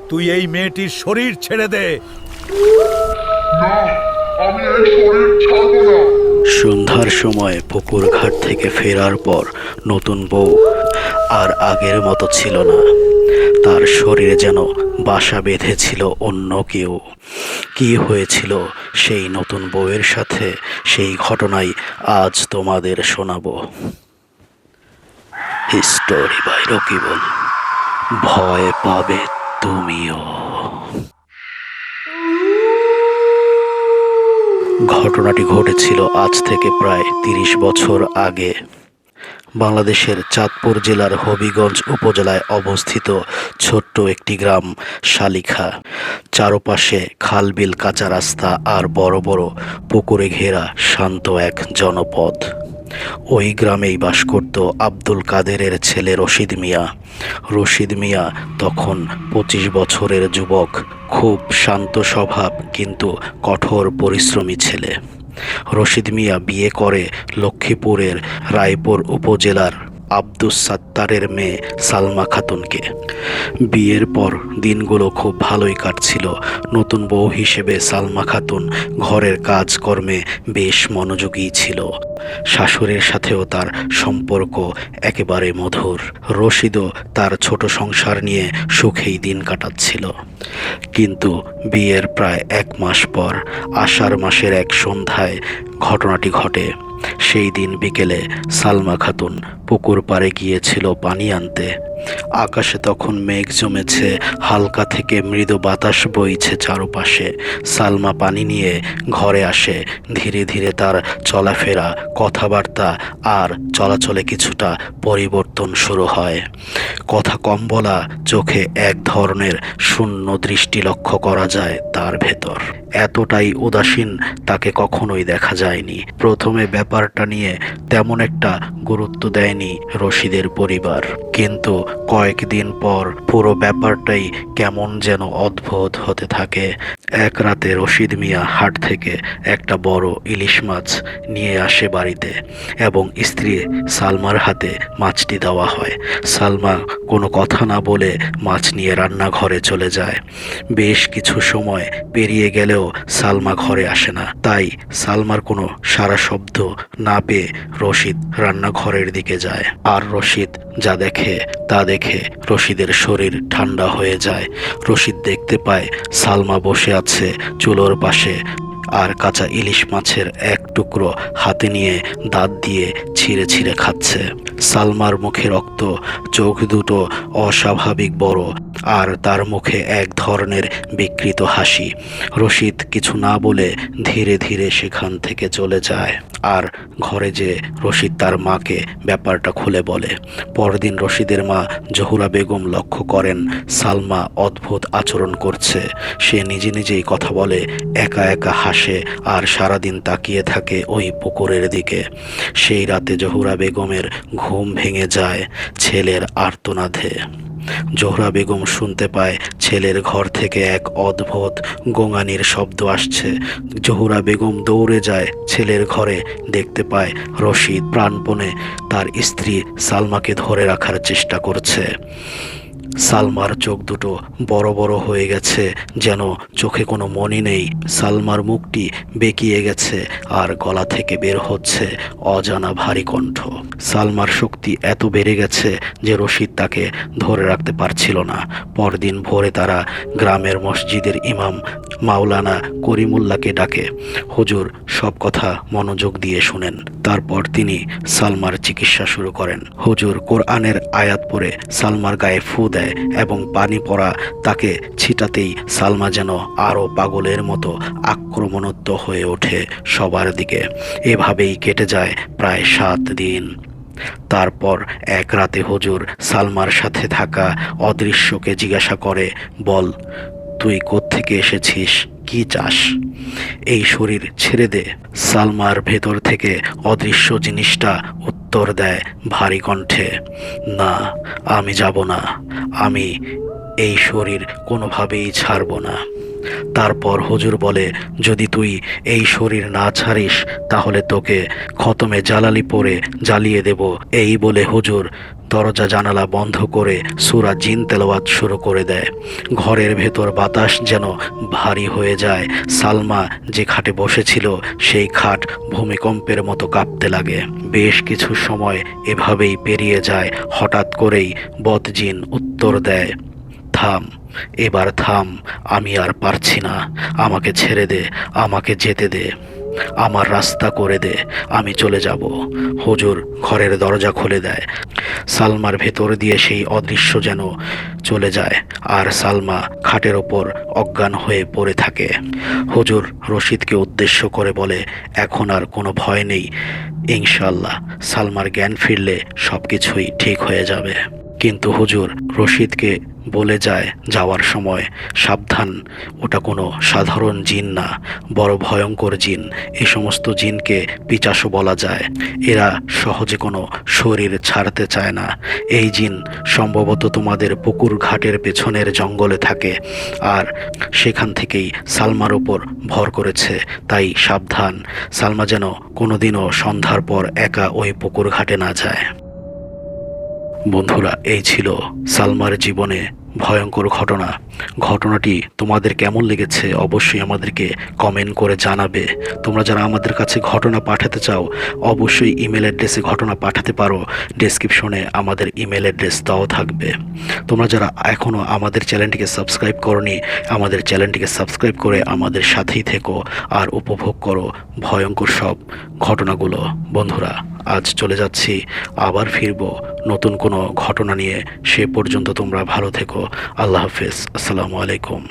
তুই এই মেয়েটির শরীর ছেড়ে দে। না, আমি এই শরীর ছাড়বো না। সন্ধ্যার সময় পুকুর ঘাট থেকে ফেরার পর নতুন বউ আর আগের মতো ছিল না। তার শরীরে যেন বাসা বেঁধেছিল অন্য কেউ। কি হয়েছিল সেই নতুন বউয়ের সাথে, সেই ঘটনাই আজ তোমাদের শোনাবো। Story by Rakibul. ভয় পাবে তুমিও। ঘটনাটি ঘটেছিল আজ থেকে প্রায় ৩০ বছর আগে। বাংলাদেশের চাঁদপুর জেলার হবিগঞ্জ উপজেলায় অবস্থিত ছোট্ট একটি গ্রাম শালিখা। চারপাশে খালবিল, কাঁচা রাস্তা আর বড় বড় পুকুরে ঘেরা শান্ত এক জনপদ। ওই গ্রামেই বাস করত আব্দুল কাদেরের ছেলে রশিদ মিয়া। রশিদ মিয়া তখন ২৫ বছরের যুবক, খুব শান্ত স্বভাব কিন্তু কঠোর পরিশ্রমী ছেলে। রশিদ মিয়া বিয়ে করে লক্ষ্মীপুরের রায়পুর উপজেলার আব্দুস সাত্তারের মেয়ে সালমা খাতুনকে। বিয়ের পর দিনগুলো খুব ভালোই কাটছিল। নতুন বউ হিসেবে সালমা খাতুন ঘরের কাজকর্মে বেশ মনোযোগী ছিল। শাশুড়ির সাথেও তার সম্পর্ক একেবারে মধুর। রশিদও তার ছোট সংসার নিয়ে সুখেই দিন কাটাচ্ছিল। কিন্তু বিয়ের প্রায় ১ মাস পর আষাঢ় মাসের এক সন্ধ্যায় ঘটনাটি ঘটে। সেই দিন বিকেলে সালমা খাতুন পুকুর পাড়ে গিয়েছিল পানি আনতে। আকাশে তখন মেঘ জমেছে, হালকা থেকে মৃদু বাতাস বইছে চারপাশে। সালমা পানি নিয়ে ঘরে আসে। ধীরে ধীরে তার চলাফেরা, কথাবার্তা আর চলাচলে কিছুটা পরিবর্তন শুরু হয়। কথা কম বলা, চোখে এক ধরনের শূন্য দৃষ্টি লক্ষ্য করা যায় তার ভেতর। এতটাই উদাসীন তাকে কখনোই দেখা যায়নি। প্রথমে ব্যাপারটা নিয়ে তেমন একটা গুরুত্ব দেয়নি রশিদের পরিবার, কিন্তু কয়েকদিন পর পুরো ব্যাপারটাই কেমন যেন অদ্ভুত হতে থাকে। এক রাতে রশিদ মিয়া হাট থেকে একটা বড় ইলিশ মাছ নিয়ে আসে বাড়িতে এবং স্ত্রী সালমার হাতে মাছটি দেওয়া হয়। সালমা কোনো কথা না বলে মাছ নিয়ে রান্নাঘরে চলে যায়। বেশ কিছু সময় পেরিয়ে গেলেও সালমা ঘরে আসে না। তাই সালমার কোনো সারা শব্দ না পেয়ে রশিদ রান্নাঘরের দিকে যায়। আর রশিদ যা দেখে তা দেখে রশিদের শরীর ঠান্ডা হয়ে যায়। রশিদ দেখতে পায় সালমা বসে আছে চুলোর পাশে আর কাঁচা ইলিশ মাছের এক টুকরো হাতে নিয়ে দাঁত দিয়ে ছিঁড়ে ছিঁড়ে খাচ্ছে। সালমার মুখে রক্ত, চোখ দুটো অস্বাভাবিক বড় আর তার মুখে এক ধরনের বিকৃত হাসি। রশিদ কিছু না বলে ধীরে ধীরে সেখান থেকে চলে যায়। আর ঘরে যে রশিদ তার মাকে ব্যাপারটা খুলে বলে। পরদিন রশিদের মা জহুরা বেগম লক্ষ্য করেন সালমা অদ্ভুত আচরণ করছে। সে নিজে নিজেই কথা বলে, একা একা হাসে আর সারাদিন তাকিয়ে থাকে ওই পুকুরের দিকে। সেই রাতে জহুরা বেগমের ঘুম ভেঙে যায় ছেলের আর্তনাদে। জোহরা বেগম শুনতে পায় ছেলের ঘর থেকে এক অদ্ভুত গোঙানির শব্দ আসছে। জোহরা বেগম দৌড়ে যায় ছেলের ঘরে। দেখতে পায় রশিদ প্রাণপণে তার স্ত্রী সালমাকে ধরে রাখার চেষ্টা করছে। সালমার চোখ দুটো বড় বড় হয়ে গেছে, যেন চোখে কোনো মনি নেই। সালমার মুখটি বেঁকিয়ে গেছে আর গলা থেকে বের হচ্ছে অজানা ভারী কণ্ঠ। সালমার শক্তি এত বেড়ে গেছে যে রশিদ তাকে ধরে রাখতে পারছিল না। পরদিন ভোরে তারা গ্রামের মসজিদের ইমাম মাওলানা করিমুল্লাহকে ডাকে। হুজুর সব কথা মনোযোগ দিয়ে শুনেন। তারপর তিনি সালমার চিকিৎসা শুরু করেন। হুজুর কোরআনের আয়াত পড়ে সালমার গায়ে ফু দেয় এবং পানি পড়া তাকে ছিটাতেই সালমা যেন আরও পাগলের মতো আক্রমণাত্মক হয়ে ওঠে সবার দিকে। এভাবেই কেটে যায় প্রায় ৭ দিন। তারপর এক রাতে হুজুর সালমার সাথে থাকা অদৃশ্যকে জিজ্ঞাসা করে, বল তুই কোত্থেকে এসেছিস, কি চাস? এই শরীর ছেড়ে দে। সালমার ভেতর থেকে অদৃশ্য জিনিসটা উত্তর দেয় ভারী কণ্ঠে, না আমি যাব না, আমি এই শরীর কোনোভাবেই ছাড়ব না। তারপর হুজুর বলে, যদি তুই এই শরীর না ছাড়িস তাহলে তোকে খতমে জালালি পরে জ্বালিয়ে দেব। এই বলে হুজুর দরজা জানালা বন্ধ করে সূরা জিন তেলাওয়াত শুরু করে দেয়। ঘরের ভেতর বাতাস যেন ভারী হয়ে যায়। সালমা যে খাটে বসেছিল সেই খাট ভূমিকম্পের মতো কাঁপতে লাগে। বেশ কিছু সময় এভাবেই পেরিয়ে যায়। হঠাৎ করেই বদজিন উত্তর দেয়, থাম, এবার থাম, আমি আর পারছি না, আমাকে ছেড়ে দে, আমাকে যেতে দে, আমার রাস্তা করে দে, আমি চলে যাব। হুজুর ঘরের দরজা খুলে দেয়। সালমার ভেতর দিয়ে সেই অদৃশ্য যেন চলে যায়, আর সালমা খাটের ওপর অজ্ঞান হয়ে পড়ে থাকে। হুজুর রশিদকে উদ্দেশ্য করে বলে, এখন আর কোনো ভয় নেই, ইনশাআল্লাহ সালমার জ্ঞান ফিরলে সব কিছুই ঠিক হয়ে যাবে। কিন্তু হুজুর রশিদকে বলে যায় যাওয়ার সময়, সাবধান, ওটা কোনো সাধারণ জিন না, বড় ভয়ঙ্কর জিন। এই সমস্ত জিনকে পিশাচ বলা যায়। এরা সহজে কোনো শরীর ছাড়তে চায় না। এই জিন সম্ভবত তোমাদের পুকুর ঘাটের পেছনের জঙ্গলে থাকে, আর সেখান থেকেই সালমার ওপর ভর করেছে। তাই সাবধান, সালমা যেন কোনোদিনও সন্ধ্যার পর একা ওই পুকুর ঘাটে না যায়। বন্ধুরা, এই ছিল সালমার জীবনে ভয়ঙ্কর ঘটনা। ঘটনাটি তোমাদের কেমন লেগেছে অবশ্যই আমাদেরকে কমেন্ট করে জানাবে। তোমরা যারা আমাদের কাছে ঘটনা পাঠাতে চাও অবশ্যই ইমেল অ্যাড্রেসে ঘটনা পাঠাতে পারো। ডেসক্রিপশনে আমাদের ইমেল অ্যাড্রেস দেওয়া থাকবে। তোমরা যারা এখনও আমাদের চ্যানেলটিকে সাবস্ক্রাইব করনি, আমাদের চ্যানেলটিকে সাবস্ক্রাইব করে আমাদের সাথেই থেকো আর উপভোগ করো ভয়ঙ্কর সব ঘটনাগুলো। বন্ধুরা, আজ চলে যাচ্ছি, আবার ফিরবো নতুন কোনো ঘটনা নিয়ে। সে পর্যন্ত তোমরা ভালো থেকো। আল্লাহ হাফেজ। আসসালামু আলাইকুম।